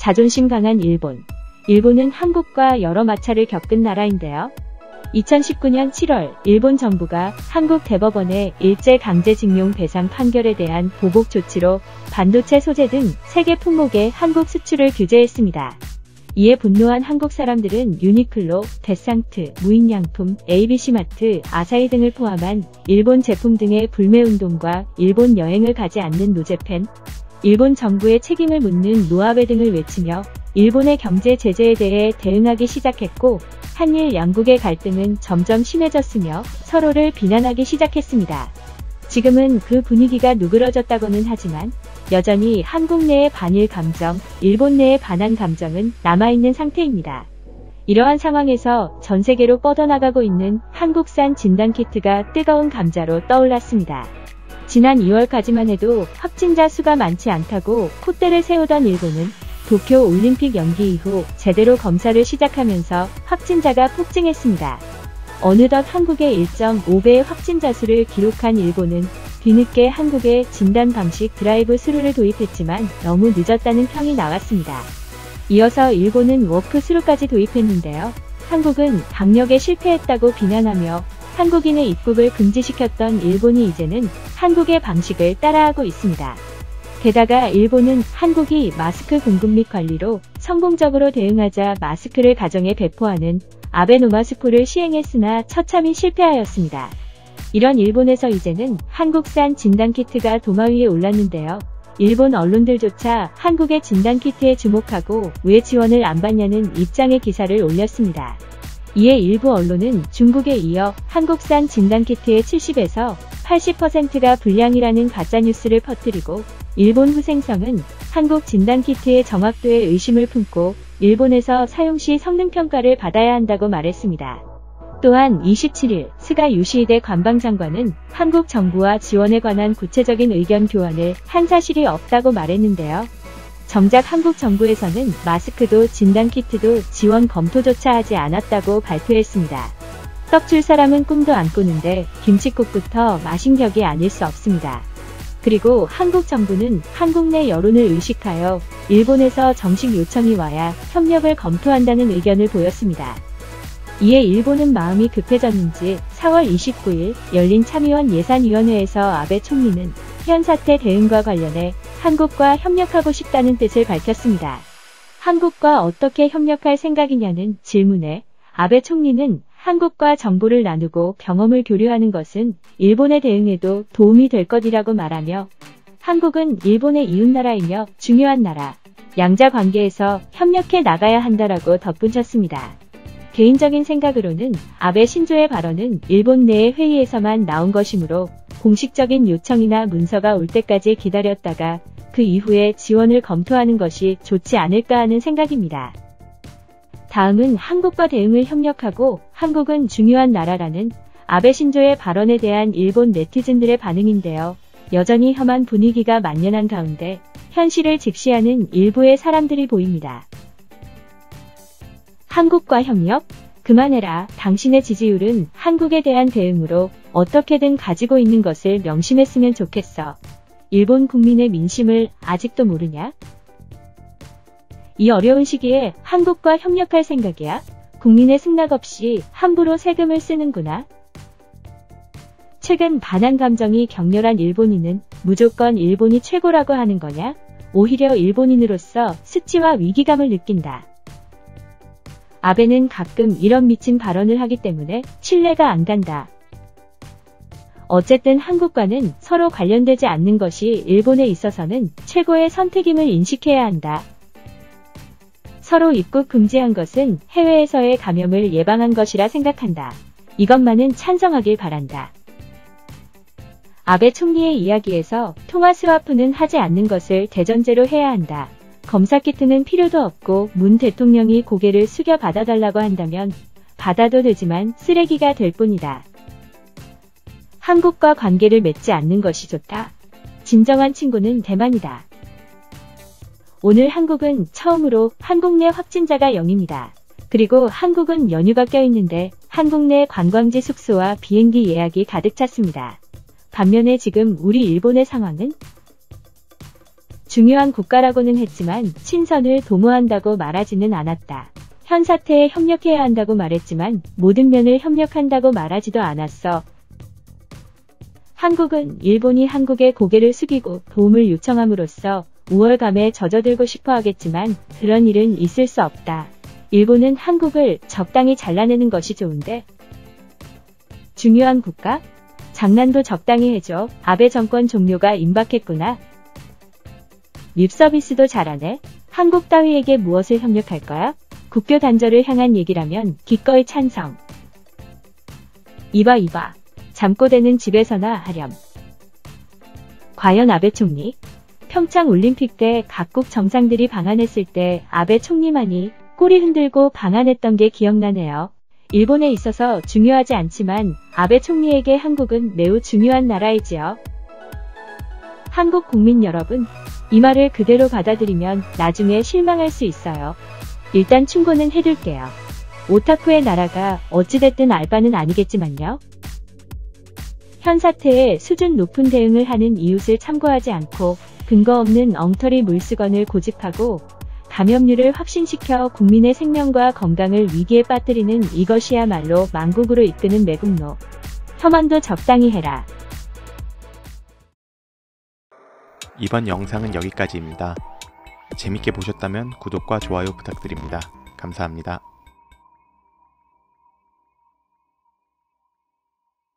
자존심 강한 일본. 일본은 한국과 여러 마찰을 겪은 나라인데요. 2019년 7월 일본 정부가 한국 대법원의 일제강제징용 배상 판결에 대한 보복 조치로 반도체 소재 등 세계 품목의 한국 수출을 규제했습니다. 이에 분노한 한국 사람들은 유니클로, 데상트, 무인양품, ABC마트, 아사히 등을 포함한 일본 제품 등의 불매운동과 일본 여행을 가지 않는 노재팬, 일본 정부의 책임을 묻는 노아베 등을 외치며 일본의 경제 제재에 대해 대응하기 시작했고, 한일 양국의 갈등은 점점 심해졌으며 서로를 비난하기 시작했습니다. 지금은 그 분위기가 누그러졌다고는 하지만 여전히 한국 내의 반일 감정, 일본 내의 반한 감정은 남아있는 상태입니다. 이러한 상황에서 전 세계로 뻗어나가고 있는 한국산 진단키트가 뜨거운 감자로 떠올랐습니다. 지난 2월까지만 해도 확진자 수가 많지 않다고 콧대를 세우던 일본은 도쿄 올림픽 연기 이후 제대로 검사를 시작하면서 확진자가 폭증했습니다. 어느덧 한국의 1.5배의 확진자 수를 기록한 일본은 뒤늦게 한국의 진단 방식 드라이브 스루를 도입했지만 너무 늦었다는 평이 나왔습니다. 이어서 일본은 워크 스루까지 도입했는데요. 한국은 방역에 실패했다고 비난하며 한국인의 입국을 금지시켰던 일본이 이제는 한국의 방식을 따라하고 있습니다. 게다가 일본은 한국이 마스크 공급 및 관리로 성공적으로 대응하자 마스크를 가정에 배포하는 아베노마스크를 시행했으나 처참히 실패하였습니다. 이런 일본에서 이제는 한국산 진단키트가 도마 위에 올랐는데요. 일본 언론들조차 한국의 진단키트에 주목하고 왜 지원을 안 받냐는 입장의 기사를 올렸습니다. 이에 일부 언론은 중국에 이어 한국산 진단키트의 70에서 80%가 불량이라는 가짜뉴스를 퍼뜨리고, 일본 후생성은 한국 진단키트의 정확도에 의심을 품고 일본에서 사용 시 성능평가를 받아야 한다고 말했습니다. 또한 27일 스가 요시히데 관방장관은 한국 정부와 지원에 관한 구체적인 의견 교환을 한 사실이 없다고 말했는데요. 정작 한국 정부에서는 마스크도 진단키트도 지원 검토조차 하지 않았다고 발표했습니다. 떡 줄 사람은 꿈도 안 꾸는데 김칫국부터 마신 격이 아닐 수 없습니다. 그리고 한국 정부는 한국 내 여론을 의식하여 일본에서 정식 요청이 와야 협력을 검토한다는 의견을 보였습니다. 이에 일본은 마음이 급해졌는지 4월 29일 열린 참의원 예산위원회에서 아베 총리는 현 사태 대응과 관련해 한국과 협력하고 싶다는 뜻을 밝혔습니다. 한국과 어떻게 협력할 생각이냐는 질문에 아베 총리는 한국과 정보를 나누고 경험을 교류하는 것은 일본의 대응에도 도움이 될 것이라고 말하며, 한국은 일본의 이웃나라이며 중요한 나라, 양자 관계에서 협력해 나가야 한다라고 덧붙였습니다. 개인적인 생각으로는 아베 신조의 발언은 일본 내의 회의에서만 나온 것이므로 공식적인 요청이나 문서가 올 때까지 기다렸다가 그 이후에 지원을 검토하는 것이 좋지 않을까 하는 생각입니다. 다음은 한국과 대응을 협력하고 한국은 중요한 나라라는 아베 신조의 발언에 대한 일본 네티즌들의 반응인데요. 여전히 험한 분위기가 만연한 가운데 현실을 직시하는 일부의 사람들이 보입니다. 한국과 협력? 그만해라. 당신의 지지율은 한국에 대한 대응으로 어떻게든 가지고 있는 것을 명심했으면 좋겠어. 일본 국민의 민심을 아직도 모르냐? 이 어려운 시기에 한국과 협력할 생각이야? 국민의 승낙 없이 함부로 세금을 쓰는구나. 최근 반한 감정이 격렬한 일본인은 무조건 일본이 최고라고 하는 거냐? 오히려 일본인으로서 수치와 위기감을 느낀다. 아베는 가끔 이런 미친 발언을 하기 때문에 신뢰가 안 간다. 어쨌든 한국과는 서로 관련되지 않는 것이 일본에 있어서는 최고의 선택임을 인식해야 한다. 서로 입국 금지한 것은 해외에서의 감염을 예방한 것이라 생각한다. 이것만은 찬성하길 바란다. 아베 총리의 이야기에서 통화 스와프는 하지 않는 것을 대전제로 해야 한다. 검사키트는 필요도 없고 문 대통령이 고개를 숙여 받아달라고 한다면 받아도 되지만 쓰레기가 될 뿐이다. 한국과 관계를 맺지 않는 것이 좋다. 진정한 친구는 대만이다. 오늘 한국은 처음으로 한국 내 확진자가 0입니다. 그리고 한국은 연휴가 껴있는데 한국 내 관광지 숙소와 비행기 예약이 가득 찼습니다. 반면에 지금 우리 일본의 상황은? 중요한 국가라고는 했지만 친선을 도모한다고 말하지는 않았다. 현 사태에 협력해야 한다고 말했지만 모든 면을 협력한다고 말하지도 않았어. 한국은 일본이 한국에 고개를 숙이고 도움을 요청함으로써 우월감에 젖어들고 싶어 하겠지만 그런 일은 있을 수 없다. 일본은 한국을 적당히 잘라내는 것이 좋은데 중요한 국가? 장난도 적당히 해줘. 아베 정권 종료가 임박했구나. 립서비스도 잘하네. 한국 따위에게 무엇을 협력할 거야? 국교 단절을 향한 얘기라면 기꺼이 찬성. 이봐. 잠꼬대는 집에서나 하렴. 과연 아베 총리? 평창 올림픽 때 각국 정상들이 방한했을 때 아베 총리만이 꼬리 흔들고 방한했던 게 기억나네요. 일본에 있어서 중요하지 않지만 아베 총리에게 한국은 매우 중요한 나라이지요. 한국 국민 여러분, 이 말을 그대로 받아들이면 나중에 실망할 수 있어요. 일단 충고는 해둘게요. 오타쿠의 나라가 어찌됐든 알 바는 아니겠지만요. 현 사태에 수준 높은 대응을 하는 이웃을 참고하지 않고 근거 없는 엉터리 물수건을 고집하고 감염률을 확신시켜 국민의 생명과 건강을 위기에 빠뜨리는 이것이야말로 망국으로 이끄는 매국노. 혐한도 적당히 해라. 이번 영상은 여기까지입니다. 재밌게 보셨다면 구독과 좋아요 부탁드립니다. 감사합니다.